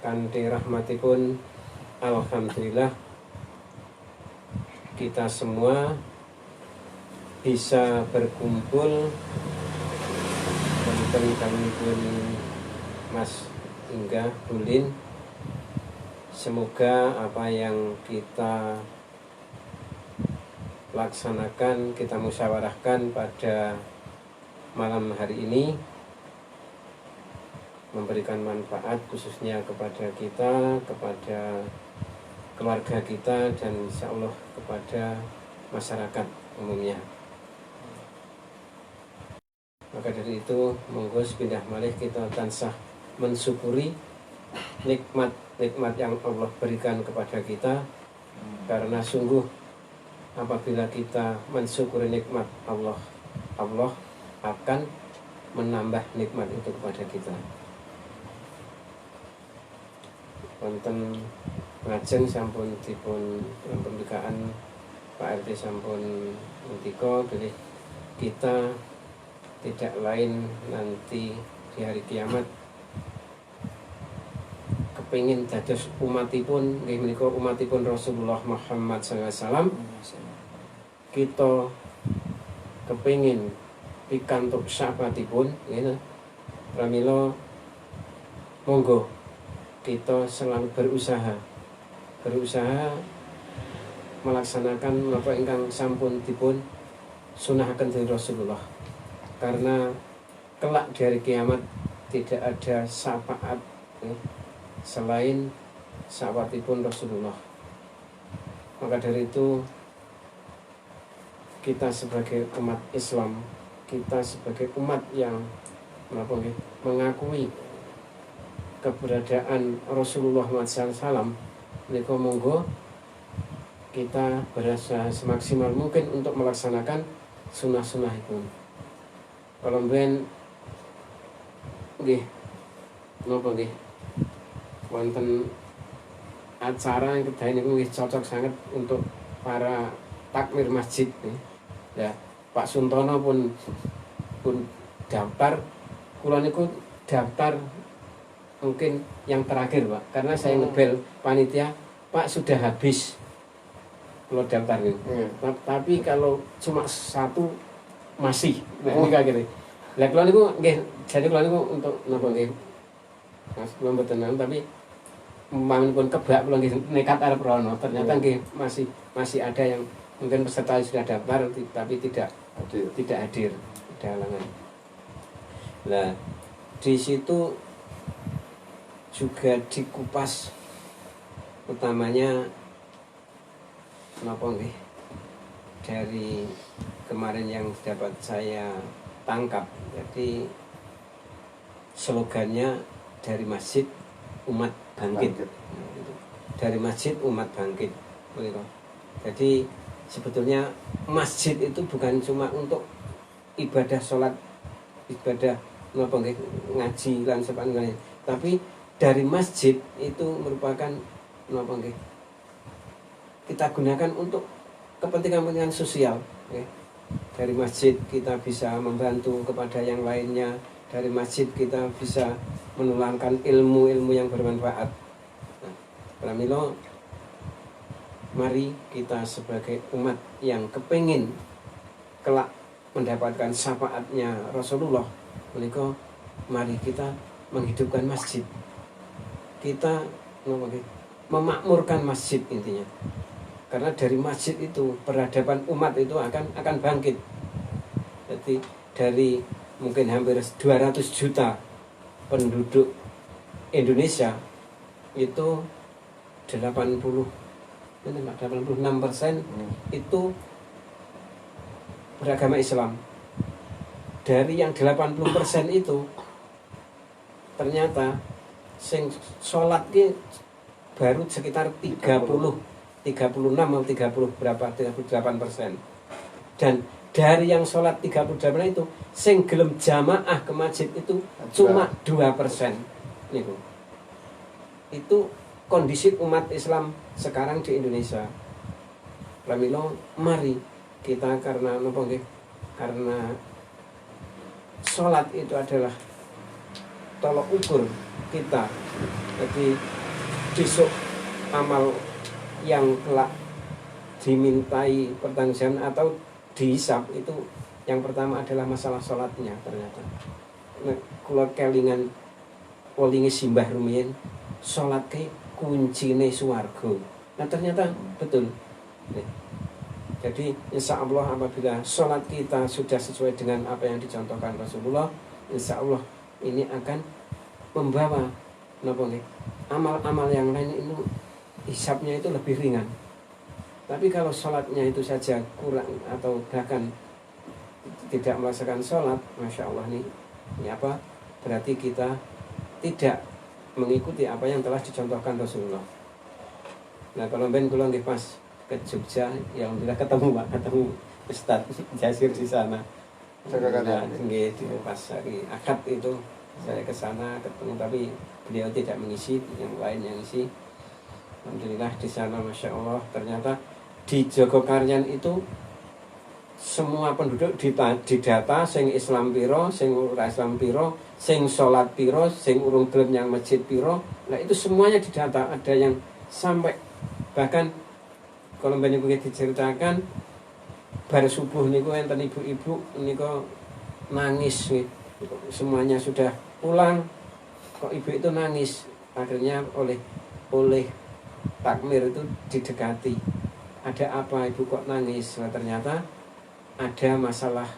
kanthi rahmatipun alhamdulillah kita semua bisa berkumpul wonten kalihipun Mas Inggah Bulin. Semoga apa yang kita laksanakan, kita musyawarahkan pada malam hari ini memberikan manfaat khususnya kepada kita, kepada keluarga kita, dan insya Allah kepada masyarakat umumnya. Maka dari itu monggo sepindah malih kita tansah mensyukuri nikmat-nikmat yang Allah berikan kepada kita, karena sungguh apabila kita mensyukuri nikmat Allah, Allah akan menambah nikmat itu kepada kita. Wonten ngajeng sampun dipun pembikaan Pak RT sampun ngendika bilih kita tidak lain nanti di hari kiamat kepingin dados umatipun, nggih menika umatipun Rasulullah Muhammad SAW. Kita kepingin pikantuk syafaatipun, nggih. Pramila monggo kita selalu berusaha melaksanakan apa ingkang sampun dipun sunahaken dening Rasulullah. Karena kelak dari kiamat tidak ada syafaat selain syafaatipun Rasulullah. Maka dari itu kita sebagai umat Islam, kita sebagai umat yang mengakui keberadaan Rasulullah SAW, menika monggo kita berusaha semaksimal mungkin untuk melaksanakan sunah-sunah itu. Kalau mben nggih napa nggih wonten acara yang kedahen niku nggih cocok sangat untuk para takmir masjid nih. Ya, Pak Suntono pun daftar, kula niku daftar mungkin yang terakhir, Pak, karena saya ngebel panitia, Pak sudah habis kalau daftar gitu. Tapi kalau cuma satu masih, ini kayak gitu. Lah kula niku nggih, jadi kula niku untuk napa nggih Mas kula mboten tapi pun kebak kula nggih nekat arep rono, ternyata nggih masih ada yang mungkin peserta sudah daftar tapi tidak hadir, ada halangan. Nah, di situ juga dikupas utamanya napa nggih dari kemarin yang dapat saya tangkap. Jadi slogannya dari masjid umat bangkit. Dari masjid umat bangkit. Jadi sebetulnya masjid itu bukan cuma untuk ibadah sholat, ibadah ngaji lan sebagainya, tapi dari masjid itu merupakan kita gunakan untuk kepentingan-kepentingan sosial. Dari masjid kita bisa membantu kepada yang lainnya, dari masjid kita bisa menularkan ilmu-ilmu yang bermanfaat. Pramila mari kita sebagai umat yang kepingin kelak mendapatkan syafaatnya Rasulullah, menika mari kita menghidupkan masjid. Kita memakmurkan masjid intinya. Karena dari masjid itu peradaban umat itu akan bangkit. Jadi dari mungkin hampir 200 juta penduduk Indonesia itu 86% itu beragama Islam. Dari yang 80% itu ternyata sing sholat ini baru sekitar 36 atau 38%. Dan dari yang sholat 38% itu sing gelem jamaah ke masjid itu cuma 2%. Itu kondisi umat Islam sekarang di Indonesia. Pramila mari kita karena sholat itu adalah tolok ukur kita. Jadi besok amal yang kelak dimintai pertanggungjawaban atau dihisab itu yang pertama adalah masalah sholatnya ternyata. Nah, kula kelingan welingi simbah rumiyin sholat ke kuncine swarga. Nah ternyata betul. Jadi insya Allah apabila sholat kita sudah sesuai dengan apa yang dicontohkan Rasulullah, insya Allah ini akan membawa amal-amal yang lain itu hisabnya itu lebih ringan. Tapi kalau sholatnya itu saja kurang atau bahkan tidak melaksanakan sholat, masya Allah ini apa? Berarti kita tidak mengikuti apa yang telah dicontohkan Rasulullah. Nah kalau ben kula nggih pas ke Jogja, ya alhamdulillah ketemu Ustaz Jasir di sana. Nah, nggih di pas hari Akad itu saya ke sana ketemu, tapi beliau tidak mengisi, yang lain yang isi. Alhamdulillah di sana masya Allah ternyata di Jogokaryan itu semua penduduk didata sing Islam piro, sing ora Islam piro, sing sholat piro, sing urung gelem yang masjid piro. Nah itu semuanya didata, ada yang sampai bahkan kalau banyak diceritakan bar subuh niku enten ibu-ibu niku nangis nih. Semuanya sudah pulang kok ibu itu nangis. Akhirnya oleh takmir itu didekati. Ada apa ibu kok nangis? Nah, ternyata ada masalah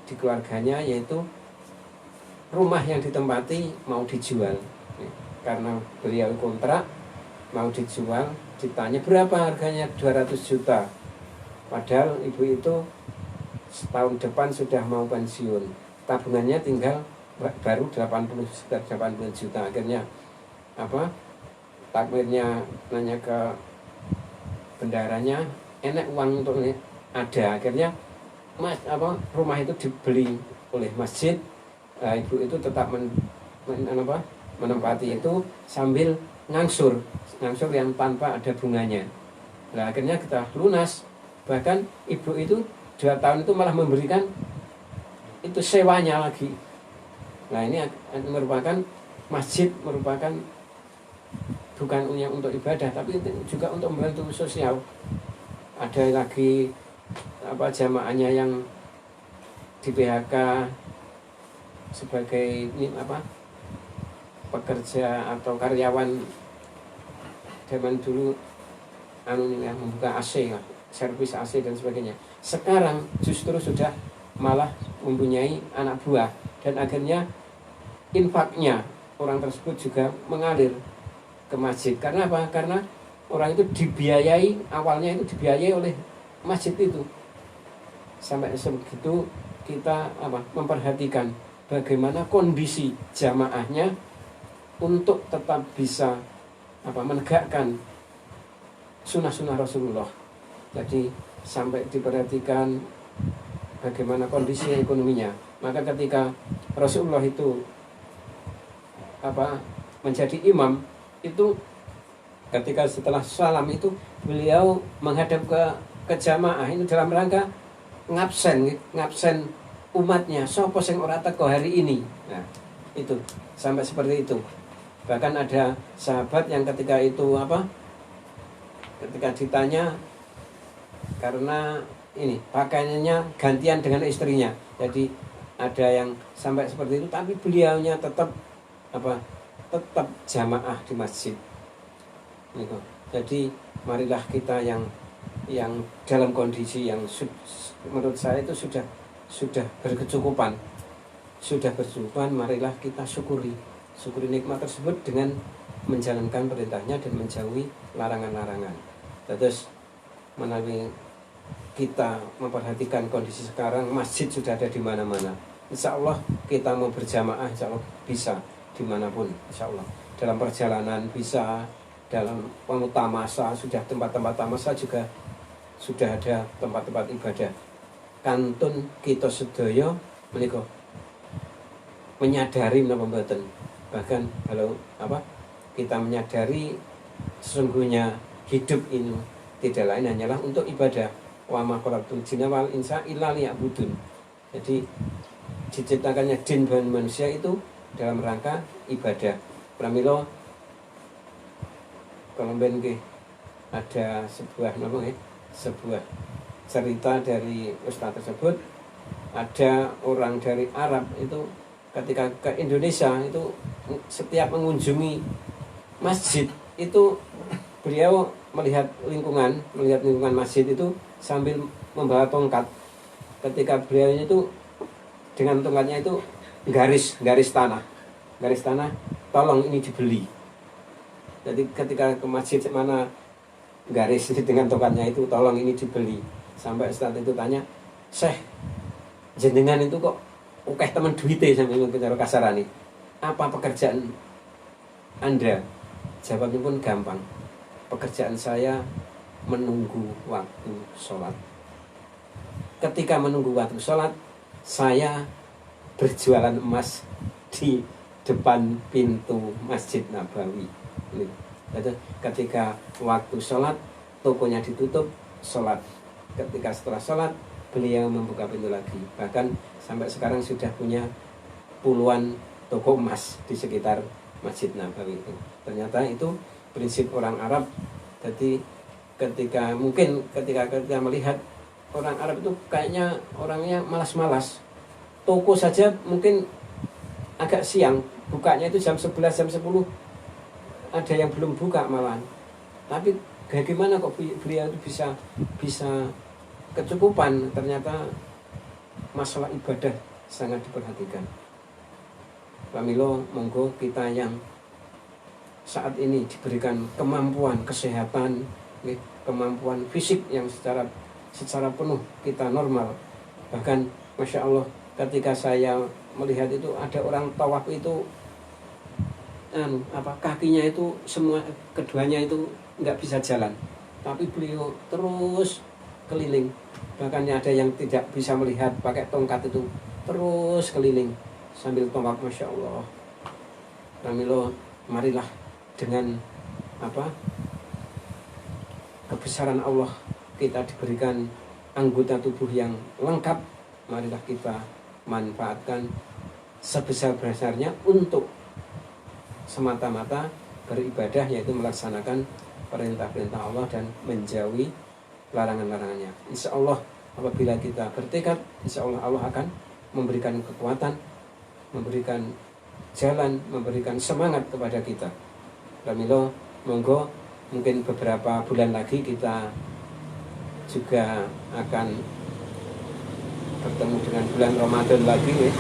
di keluarganya, yaitu rumah yang ditempati mau dijual. Karena beliau kontrak mau dijual, ditanya berapa harganya, 200 juta. Padahal ibu itu setahun depan sudah mau pensiun, tabungannya tinggal baru 80 juta. Akhirnya apa? Takmirnya nanya ke bendaranya, enak uang untuk ini? Ada. Akhirnya rumah itu dibeli oleh masjid. Nah, ibu itu tetap menempati itu sambil ngangsur yang tanpa ada bunganya. Nah akhirnya kita lunas. Bahkan ibu itu 2 tahun itu malah memberikan itu sewanya lagi. Nah ini merupakan masjid, merupakan bukan untuk ibadah, tapi juga untuk membantu sosial. Ada lagi jamaahnya yang di PHK sebagai pekerja atau karyawan zaman dulu membuka AC, servis AC dan sebagainya. Sekarang justru sudah malah mempunyai anak buah, dan akhirnya infaknya orang tersebut juga mengalir ke masjid. Karena apa? Karena orang itu awalnya itu dibiayai oleh masjid itu. Sampai sebegitu kita memperhatikan bagaimana kondisi jamaahnya untuk tetap bisa menegakkan sunnah-sunnah Rasulullah. Jadi sampai diperhatikan bagaimana kondisi ekonominya. Maka ketika Rasulullah itu menjadi imam, itu ketika setelah salam itu beliau menghadap ke jamaah itu dalam rangka ngabsen umatnya, sapa sing ora teko hari ini. Nah, itu sampai seperti itu. Bahkan ada sahabat yang ketika itu ketika ditanya, karena ini pakaiannya gantian dengan istrinya, jadi ada yang sampai seperti itu, tapi beliaunya tetap jamaah di masjid. Gitu. Jadi marilah kita yang dalam kondisi yang menurut saya itu sudah berkecukupan, marilah kita syukuri nikmat tersebut dengan menjalankan perintahnya dan menjauhi larangan-larangan. Terus melalui kita memperhatikan kondisi sekarang, masjid sudah ada di mana-mana. Insya Allah kita mau berjamaah, insya Allah bisa dimanapun, insya Allah. Dalam perjalanan bisa, dalam tamasya sudah tempat-tempat tamasya juga sudah ada tempat-tempat ibadah. Kantun kita sedaya menika menyadari menapa mboten. Bahkan kalau kita menyadari sesungguhnya hidup ini tidak lain hanyalah untuk ibadah. Wa ma khalaqtul jinna wal insa illa liya'budun. Jadi diciptakannya jin dan manusia itu dalam rangka ibadah. Pramila kalau nggih ada sebuah sebuah cerita dari ustaz tersebut. Ada orang dari Arab itu ketika ke Indonesia itu setiap mengunjungi masjid itu beliau melihat lingkungan masjid itu sambil membawa tongkat. Ketika beliau itu dengan tongkatnya itu garis tanah, tolong ini dibeli. Jadi ketika ke masjid mana garis dengan tongkatnya itu tolong ini dibeli. Sampai Ustaz itu tanya, "Syekh, jenengan itu kok akeh temen duite sampeyan bicara kasarane. Apa pekerjaan Anda?" Jawabnya pun gampang. Pekerjaan saya menunggu waktu sholat. Ketika menunggu waktu sholat, saya berjualan emas di depan pintu Masjid Nabawi. Jadi ketika waktu sholat, tokonya ditutup, sholat. Ketika setelah sholat, beliau membuka pintu lagi. Bahkan sampai sekarang sudah punya puluhan toko emas di sekitar Masjid Nabawi itu. Ternyata itu prinsip orang Arab. Jadi ketika kita melihat orang Arab itu kayaknya orangnya malas-malas. Toko saja mungkin agak siang, bukanya itu jam 11, jam 10. Ada yang belum buka malahan. Tapi bagaimana kok beliau itu bisa kecukupan? Ternyata masalah ibadah sangat diperhatikan. Pramila, monggo kita yang saat ini diberikan kemampuan kesehatan, kemampuan fisik yang secara penuh kita normal. Bahkan Masya Allah, ketika saya melihat itu ada orang tawaf itu kakinya itu semua keduanya itu nggak bisa jalan, tapi beliau terus keliling. Bahkan ada yang tidak bisa melihat pakai tongkat itu terus keliling sambil tawaf. Masya Allah. Pramila, marilah dengan kebesaran Allah kita diberikan anggota tubuh yang lengkap. Marilah kita manfaatkan sebesar-besarnya untuk semata-mata beribadah, yaitu melaksanakan perintah-perintah Allah dan menjauhi larangan-larangannya. Insya Allah apabila kita bertekad, insya Allah Allah akan memberikan kekuatan, memberikan jalan, memberikan semangat kepada kita. Pramila, monggo mungkin beberapa bulan lagi kita juga akan bertemu dengan bulan Ramadan lagi.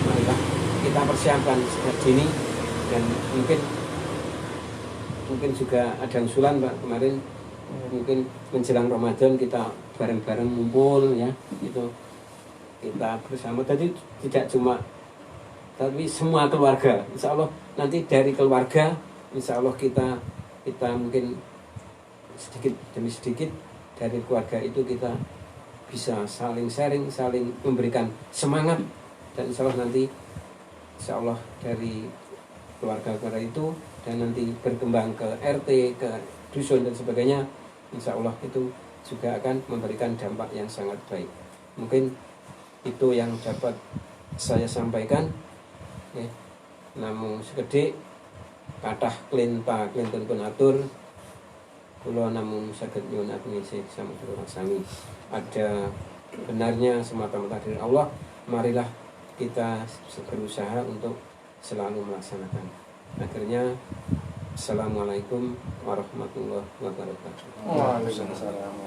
Marilah kita persiapkan sejak dini. Dan mungkin juga ada usulan Pak kemarin, mungkin menjelang Ramadan kita bareng-bareng ngumpul ya, itu kita bersama. Tadi tidak cuma, tapi semua keluarga. Insya Allah nanti dari keluarga, insya Allah kita mungkin sedikit demi sedikit dari keluarga itu kita bisa saling sharing, saling memberikan semangat. Dan insya Allah nanti insya Allah dari keluarga itu dan nanti berkembang ke RT, ke dusun dan sebagainya, insya Allah itu juga akan memberikan dampak yang sangat baik. Mungkin itu yang dapat saya sampaikan ya. Namun sekedhik kathah klinten pun atur kula namung saged nyuwun ngisi samudra sami. Ada benarnya semata-mata dari Allah. Marilah kita berusaha untuk selalu melaksanakan. Akhirnya, Assalamualaikum warahmatullahi wabarakatuh. Waalaikumsalam.